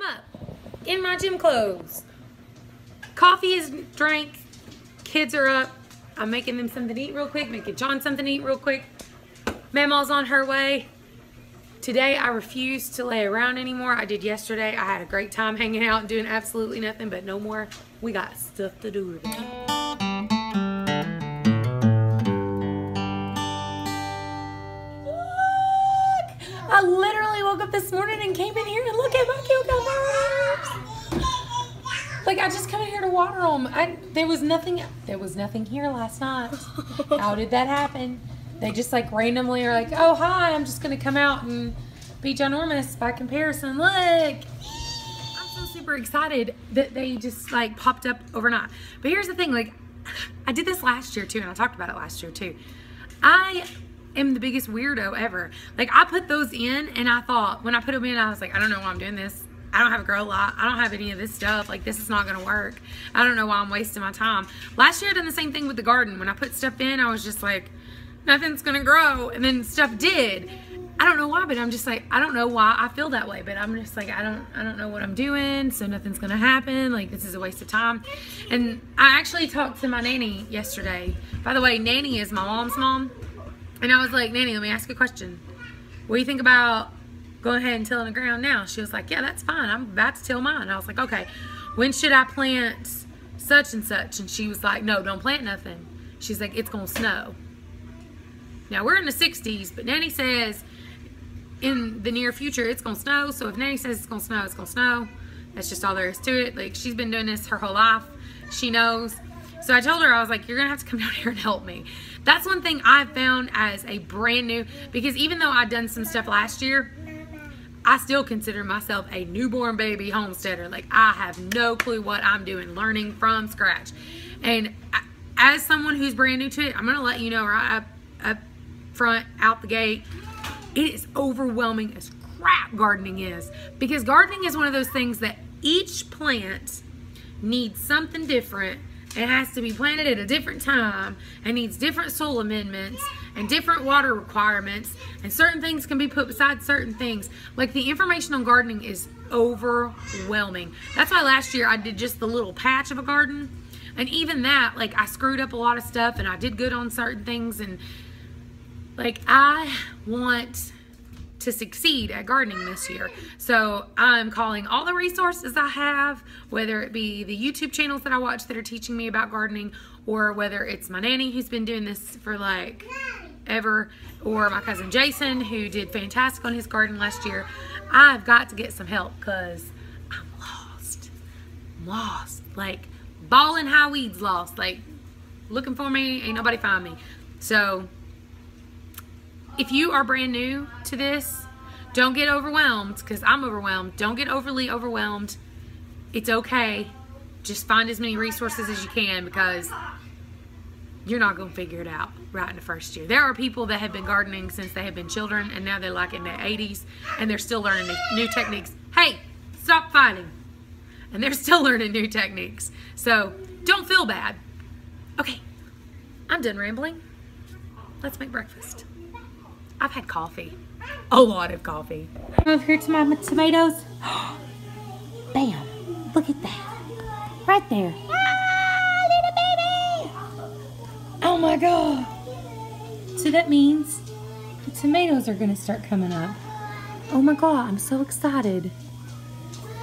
up in my gym clothes. Coffee is drank. Kids are up. I'm making them something to eat real quick. Making John something to eat real quick. Mama's on her way. Today I refuse to lay around anymore. I did yesterday. I had a great time hanging out and doing absolutely nothing, but no more. We got stuff to do today. I literally woke up this morning and came in here and look at my cucumbers. Like, I just come in here to water them. There was nothing here last night. How did that happen? They just like randomly are like, oh hi, I'm just gonna come out and be ginormous by comparison. Look, I'm so super excited that they just like popped up overnight. But here's the thing, like, I did this last year too, and I talked about it last year too. I am the biggest weirdo ever. Like, I put those in and I thought, when I put them in, I was like, I don't know why I'm doing this. I don't have a grow light. I don't have any of this stuff. Like, this is not gonna work. I don't know why I'm wasting my time. Last year I did the same thing with the garden. When I put stuff in, I was just like, nothing's gonna grow, and then stuff did. I don't know why, but I'm just like, I don't know why I feel that way, but I'm just like, I don't know what I'm doing, so nothing's gonna happen. Like, this is a waste of time. And I actually talked to my nanny yesterday. By the way, Nanny is my mom's mom. And I was like, Nanny, let me ask you a question. What do you think about going ahead and tilling the ground now? She was like, yeah, that's fine. I'm about to till mine. I was like, okay, when should I plant such and such? And she was like, no, don't plant nothing. She's like, it's gonna snow. Now, we're in the 60s, but Nanny says in the near future it's gonna snow. So if Nanny says it's gonna snow, it's gonna snow. That's just all there is to it. Like, she's been doing this her whole life. She knows. So I told her, I was like, you're gonna have to come down here and help me. That's one thing I've found as a brand new, because even though I'd done some stuff last year, I still consider myself a newborn baby homesteader. Like, I have no clue what I'm doing, learning from scratch. And as someone who's brand new to it, I'm gonna let you know right up front, out the gate, it is overwhelming as crap gardening is. Because gardening is one of those things that each plant needs something different. It has to be planted at a different time and needs different soil amendments and different water requirements, and certain things can be put beside certain things. Like, the information on gardening is overwhelming. That's why last year I did just the little patch of a garden, and even that, like, I screwed up a lot of stuff and I did good on certain things. And like, I want to succeed at gardening this year. So I'm calling all the resources I have, whether it be the YouTube channels that I watch that are teaching me about gardening, or whether it's my nanny who's been doing this for like ever, or my cousin Jason who did fantastic on his garden last year. I've got to get some help because I'm lost. I'm lost. Like, balling high weeds lost. Like, looking for me, ain't nobody find me. So if you are brand new to this, don't get overwhelmed, because I'm overwhelmed. Don't get overly overwhelmed. It's okay. Just find as many resources as you can, because you're not going to figure it out right in the first year. There are people that have been gardening since they have been children, and now they're like in their 80s, and they're still learning new techniques. Hey, stop fighting. And they're still learning new techniques. So don't feel bad. Okay, I'm done rambling. Let's make breakfast. I've had coffee. A lot of coffee. Over here to my tomatoes. Bam. Look at that. Right there. Ah, little baby. Oh my God. So that means the tomatoes are going to start coming up. Oh my God, I'm so excited.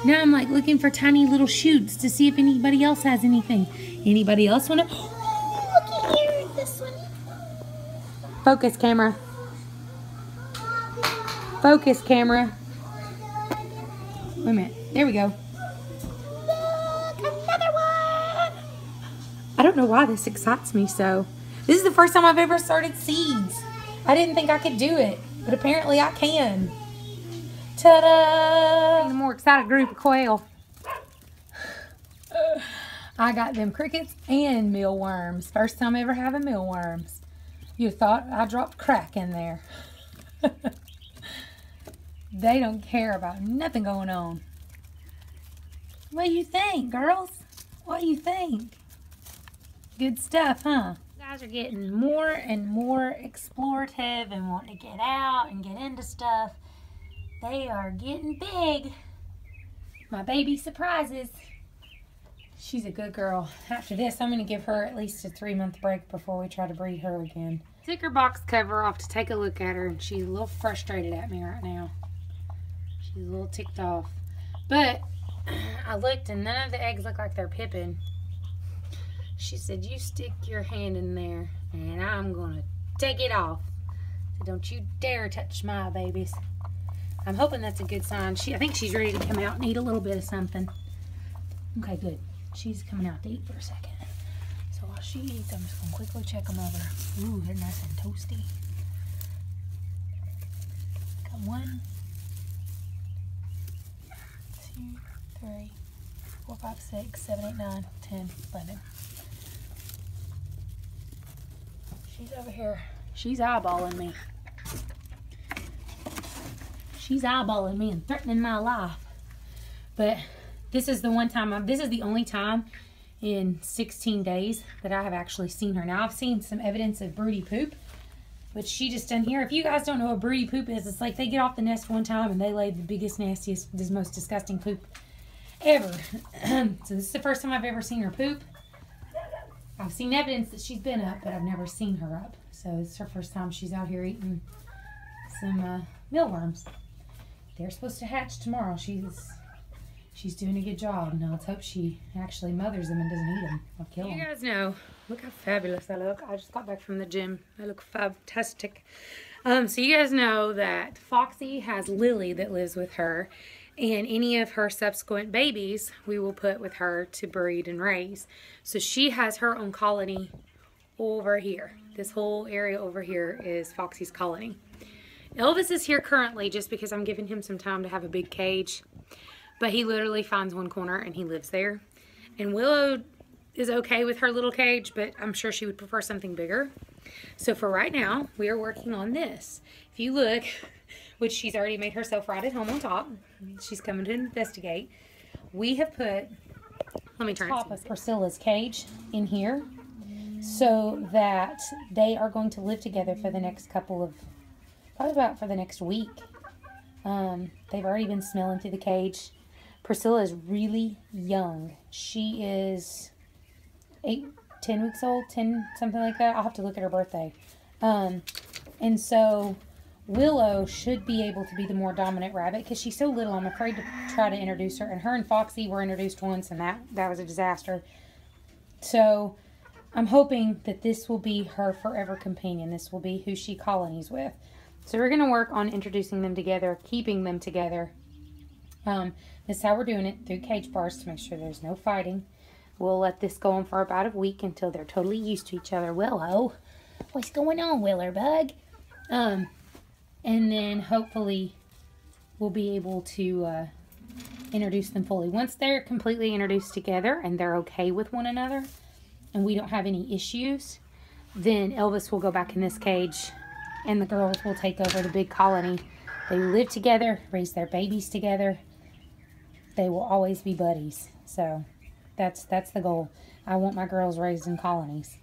Now I'm like looking for tiny little shoots to see if anybody else has anything. Anybody else want to? Oh, look at here, this one. Focus, camera. Focus, camera. Wait a minute. There we go. Look, another one. I don't know why this excites me so. This is the first time I've ever started seeds. I didn't think I could do it, but apparently I can. Ta-da! A more excited group of quail. I got them crickets and mealworms. First time ever having mealworms. You thought I dropped crack in there. They don't care about nothing going on. What do you think, girls? What do you think? Good stuff, huh? You guys are getting more and more explorative and wanting to get out and get into stuff. They are getting big. my baby surprises. She's a good girl. After this, I'm going to give her at least a 3-month break before we try to breed her again. Took her box cover off to take a look at her, and she's a little frustrated at me right now. She's a little ticked off. But I looked, and none of the eggs look like they're pippin'. She said, you stick your hand in there, and I'm going to take it off. So don't you dare touch my babies. I'm hoping that's a good sign. I think she's ready to come out and eat a little bit of something. Okay, good. She's coming out to eat for a second. So while she eats, I'm just going to quickly check them over. Ooh, they're nice and toasty. Got 1, 2, 3, 4, 5, 6, 7, 8, 9, 10, 11. She's over here. She's eyeballing me. She's eyeballing me and threatening my life. But this is the one time, this is the only time in 16 days that I have actually seen her. Now, I've seen some evidence of broody poop, but she just done here. If you guys don't know what broody poop is, it's like they get off the nest one time and they lay the biggest, nastiest, the most disgusting poop ever. So this is the first time I've ever seen her poop. I've seen evidence that she's been up, but I've never seen her up. So it's her first time she's out here eating some mealworms. They're supposed to hatch tomorrow. She's doing a good job. Now let's hope she actually mothers them and doesn't eat them. I'll kill them. You guys know, look how fabulous I look. I just got back from the gym. I look fantastic. So you guys know that Foxy has Lily that lives with her, and any of her subsequent babies we will put with her to breed and raise. So she has her own colony over here. This whole area over here is Foxy's colony. Elvis is here currently just because I'm giving him some time to have a big cage. But he literally finds one corner and he lives there. And Willow is okay with her little cage, but I'm sure she would prefer something bigger. So for right now, we are working on this. If you look, which she's already made herself right at home on top. She's coming to investigate. We have put, let me turn top of Priscilla's cage in here so that they are going to live together for the next couple of, probably about for the next week. They've already been smelling through the cage. Priscilla is really young. She is 10 weeks old, 10, something like that. I'll have to look at her birthday. And so Willow should be able to be the more dominant rabbit because she's so little. I'm afraid to try to introduce her. And her and Foxy were introduced once, and that was a disaster. So I'm hoping that this will be her forever companion. This will be who she colonies with. So we're going to work on introducing them together, keeping them together. This is how we're doing it, through cage bars to make sure there's no fighting. We'll let this go on for about a week until they're totally used to each other. Willow, what's going on, Willerbug? And then hopefully we'll be able to introduce them fully. Once they're completely introduced together and they're okay with one another and we don't have any issues, then Elvis will go back in this cage and the girls will take over the big colony. They live together, raise their babies together. They will always be buddies. So that's the goal. I want my girls raised in colonies.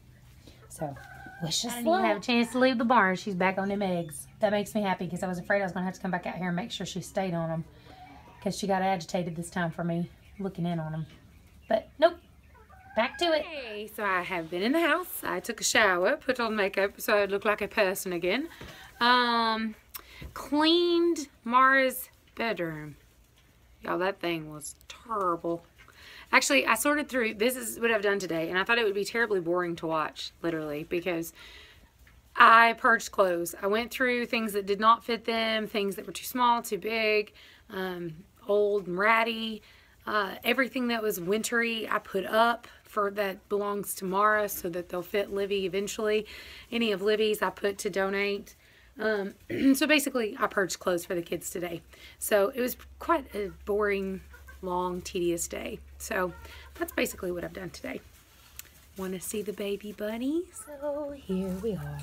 So wish us luck. I didn't even have a chance to leave the barn. She's back on them eggs. That makes me happy because I was afraid I was going to have to come back out here and make sure she stayed on them. Because she got agitated this time for me looking in on them. But nope. Back to it. Hey, so I have been in the house. I took a shower, put on makeup so I look like a person again. Cleaned Mara's bedroom. Y'all, that thing was terrible. Actually, I sorted through, this is what I've done today, and I thought it would be terribly boring to watch, literally, because I purged clothes. I went through things that did not fit them, things that were too small, too big, old and ratty. Everything that was wintry, I put up for that belongs to Mara so that they'll fit Livy eventually. Any of Livy's I put to donate. So basically, I purged clothes for the kids today. So it was quite a boring, long, tedious day. So that's basically what I've done today. Want to see the baby bunnies? So here we are.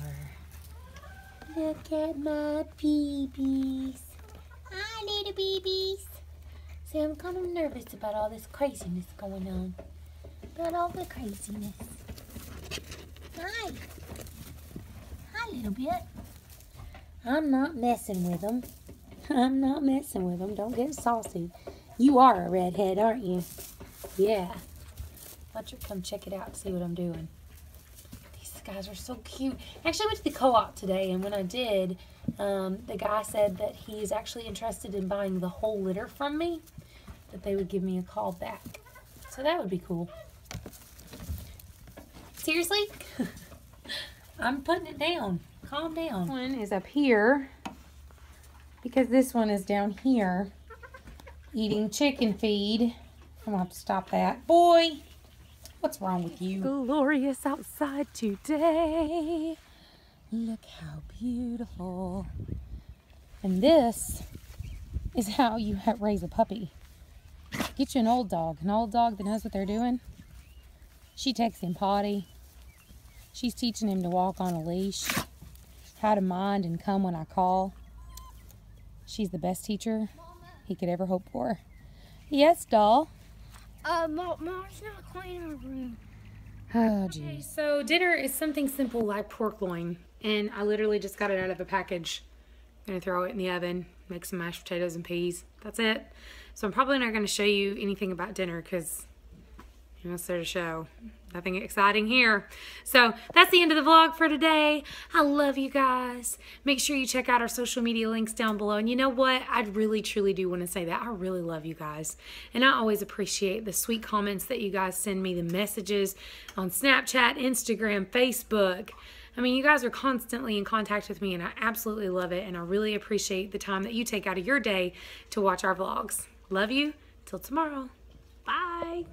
Look at my babies. Hi, little babies. See, I'm kind of nervous about all this craziness going on. About all the craziness. Hi. Hi, little bit. I'm not messing with them. I'm not messing with them. Don't get saucy. You are a redhead, aren't you? Yeah. Let you come check it out, see what I'm doing. These guys are so cute. Actually, I went to the co-op today, and when I did, the guy said that he's actually interested in buying the whole litter from me, that they would give me a call back. So that would be cool. Seriously? I'm putting it down. Calm down. This one is up here because this one is down here eating chicken feed. I'm gonna have to stop that. Boy, what's wrong with you? Glorious outside today. Look how beautiful. And this is how you raise a puppy. Get you an old dog that knows what they're doing. She takes him potty. She's teaching him to walk on a leash, how to mind and come when I call. She's the best teacher he could ever hope for. Yes, doll? Mom's not cleaning our room. Oh, geez. Okay, so dinner is something simple like pork loin, and I literally just got it out of a package. I'm gonna throw it in the oven, make some mashed potatoes and peas. That's it. So I'm probably not gonna show you anything about dinner because what's there to show? Nothing exciting here. So that's the end of the vlog for today. I love you guys. Make sure you check out our social media links down below. And you know what? I really, truly do want to say that. I really love you guys. And I always appreciate the sweet comments that you guys send me, the messages on Snapchat, Instagram, Facebook. I mean, you guys are constantly in contact with me, and I absolutely love it. And I really appreciate the time that you take out of your day to watch our vlogs. Love you. Till tomorrow. Bye.